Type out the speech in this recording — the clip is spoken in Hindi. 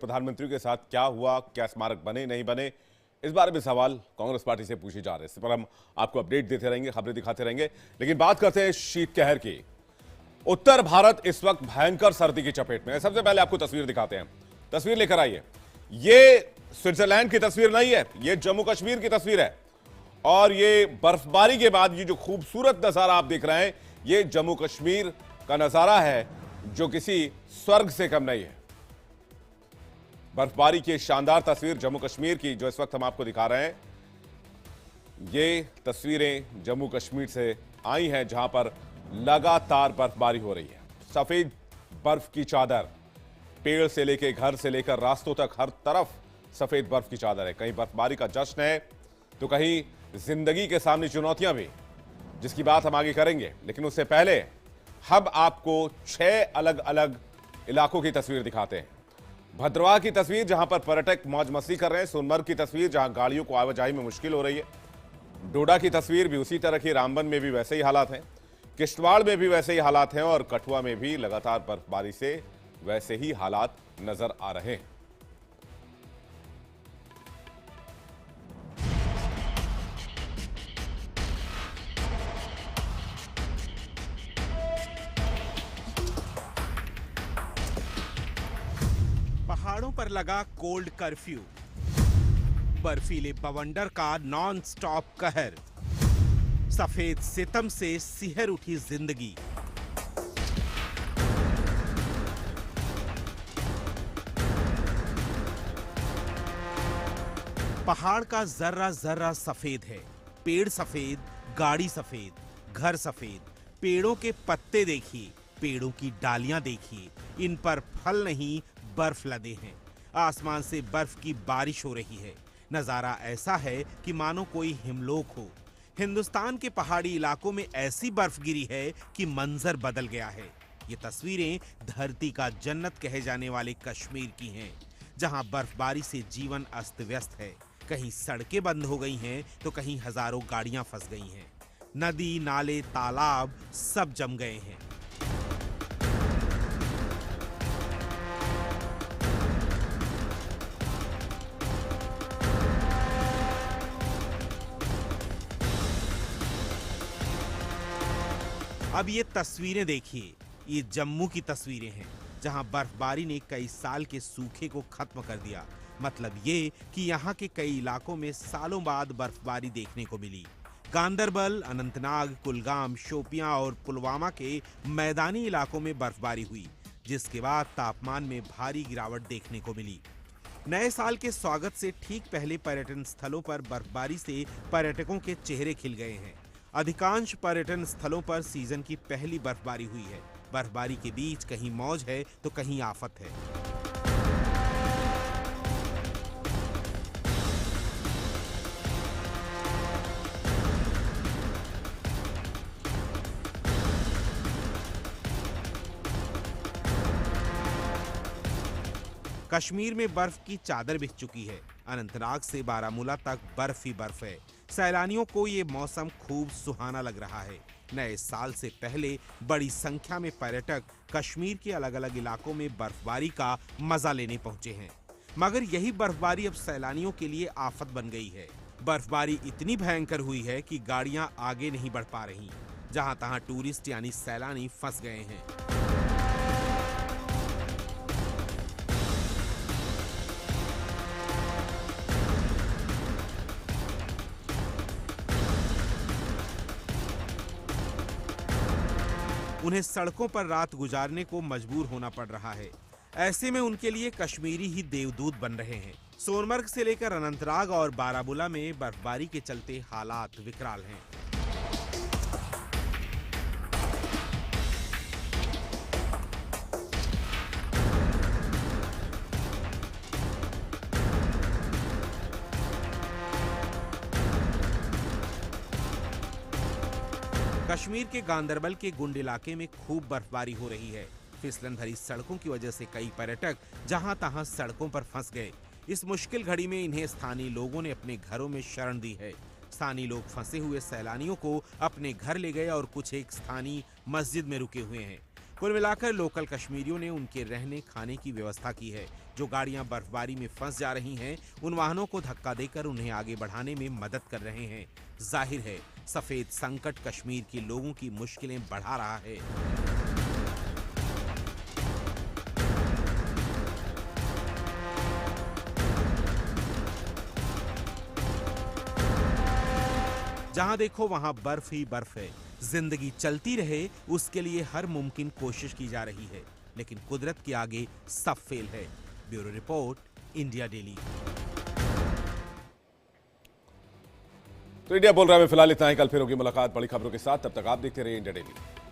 प्रधानमंत्री के साथ क्या हुआ, क्या स्मारक बने नहीं बने, इस बारे में सवाल कांग्रेस पार्टी से पूछे जा रहे हैं। इस पर हम आपको अपडेट देते रहेंगे, खबरें दिखाते रहेंगे। लेकिन बात करते हैं शीतलहर की। उत्तर भारत इस वक्त भयंकर सर्दी की चपेट में है। सबसे पहले आपको तस्वीर दिखाते हैं। तस्वीर लेकर आइए। ये स्विट्जरलैंड की तस्वीर नहीं है, ये जम्मू कश्मीर की तस्वीर है। और ये बर्फबारी के बाद ये जो खूबसूरत नजारा आप देख रहे हैं, ये जम्मू कश्मीर का नजारा है जो किसी स्वर्ग से कम नहीं है। बर्फबारी की शानदार तस्वीर जम्मू कश्मीर की जो इस वक्त हम आपको दिखा रहे हैं, ये तस्वीरें जम्मू कश्मीर से आई हैं जहां पर लगातार बर्फबारी हो रही है। सफेद बर्फ की चादर, पेड़ से लेकर घर से लेकर रास्तों तक हर तरफ सफेद बर्फ की चादर है। कहीं बर्फबारी का जश्न है तो कहीं जिंदगी के सामने चुनौतियां भी, जिसकी बात हम आगे करेंगे। लेकिन उससे पहले हम आपको 6 अलग अलग इलाकों की तस्वीर दिखाते हैं। भद्रवाह की तस्वीर जहां पर पर्यटक मौज मस्ती कर रहे हैं, सोनमर्ग की तस्वीर जहां गाड़ियों को आवाजाही में मुश्किल हो रही है, डोडा की तस्वीर भी उसी तरह की, रामबन में भी वैसे ही हालात हैं, किश्तवाड़ में भी वैसे ही हालात हैं और कठुआ में भी लगातार बर्फबारी से वैसे ही हालात नजर आ रहे हैं। पहाड़ों पर लगा कोल्ड कर्फ्यू, बर्फीले बवंडर का नॉन स्टॉप कहर, सफेद सितम से सिहर उठी जिंदगी। पहाड़ का जर्रा जर्रा सफेद है, पेड़ सफेद, गाड़ी सफेद, घर सफेद। पेड़ों के पत्ते देखिए, पेड़ों की डालियां देखिए, इन पर फल नहीं बर्फ लदे हैं। आसमान से बर्फ की बारिश हो रही है। नजारा ऐसा है कि मानो कोई हिमलोक हो। हिंदुस्तान के पहाड़ी इलाकों में ऐसी बर्फ गिरी है कि मंजर बदल गया है। ये तस्वीरें धरती का जन्नत कहे जाने वाले कश्मीर की हैं, जहां बर्फबारी से जीवन अस्त व्यस्त है। कहीं सड़कें बंद हो गई हैं तो कहीं हजारों गाड़ियां फंस गई हैं। नदी, नाले, तालाब सब जम गए हैं। अब ये तस्वीरें देखिए, ये जम्मू की तस्वीरें हैं जहां बर्फबारी ने कई साल के सूखे को खत्म कर दिया। मतलब ये कि यहाँ के कई इलाकों में सालों बाद बर्फबारी देखने को मिली। गांदरबल, अनंतनाग, कुलगाम, शोपियां और पुलवामा के मैदानी इलाकों में बर्फबारी हुई, जिसके बाद तापमान में भारी गिरावट देखने को मिली। नए साल के स्वागत से ठीक पहले पर्यटन स्थलों पर बर्फबारी से पर्यटकों के चेहरे खिल गए हैं। अधिकांश पर्यटन स्थलों पर सीजन की पहली बर्फबारी हुई है। बर्फबारी के बीच कहीं मौज है तो कहीं आफत है। कश्मीर में बर्फ की चादर बिछ चुकी है। अनंतनाग से बारामूला तक बर्फ ही बर्फ है। सैलानियों को ये मौसम खूब सुहाना लग रहा है। नए साल से पहले बड़ी संख्या में पर्यटक कश्मीर के अलग अलग इलाकों में बर्फबारी का मजा लेने पहुंचे हैं। मगर यही बर्फबारी अब सैलानियों के लिए आफत बन गई है। बर्फबारी इतनी भयंकर हुई है कि गाड़ियां आगे नहीं बढ़ पा रही। जहां तहां टूरिस्ट यानी सैलानी फंस गए हैं। उन्हें सड़कों पर रात गुजारने को मजबूर होना पड़ रहा है। ऐसे में उनके लिए कश्मीरी ही देवदूत बन रहे हैं। सोनमर्ग से लेकर अनंतनाग और बारामूला में बर्फबारी के चलते हालात विकराल हैं। कश्मीर के गांदरबल के गुंड इलाके में खूब बर्फबारी हो रही है। फिसलन भरी सड़कों की वजह से कई पर्यटक जहां तहां सड़कों पर फंस गए। इस मुश्किल घड़ी में इन्हें स्थानीय लोगों ने अपने घरों में शरण दी है। स्थानीय लोग फंसे हुए सैलानियों को अपने घर ले गए और कुछ एक स्थानीय मस्जिद में रुके हुए हैं। कुल मिलाकर लोकल कश्मीरियों ने उनके रहने खाने की व्यवस्था की है। जो गाड़ियां बर्फबारी में फंस जा रही हैं, उन वाहनों को धक्का देकर उन्हें आगे बढ़ाने में मदद कर रहे हैं। जाहिर है, सफेद संकट कश्मीर के लोगों की मुश्किलें बढ़ा रहा है। जहां देखो वहां बर्फ ही बर्फ है। जिंदगी चलती रहे, उसके लिए हर मुमकिन कोशिश की जा रही है, लेकिन कुदरत के आगे सब फेल है। Bureau report, India daily. तो इंडिया बोल रहा है फिलहाल इतना ही। कल फिर होगी मुलाकात बड़ी खबरों के साथ। तब तक आप देखते रहिए इंडिया डेली।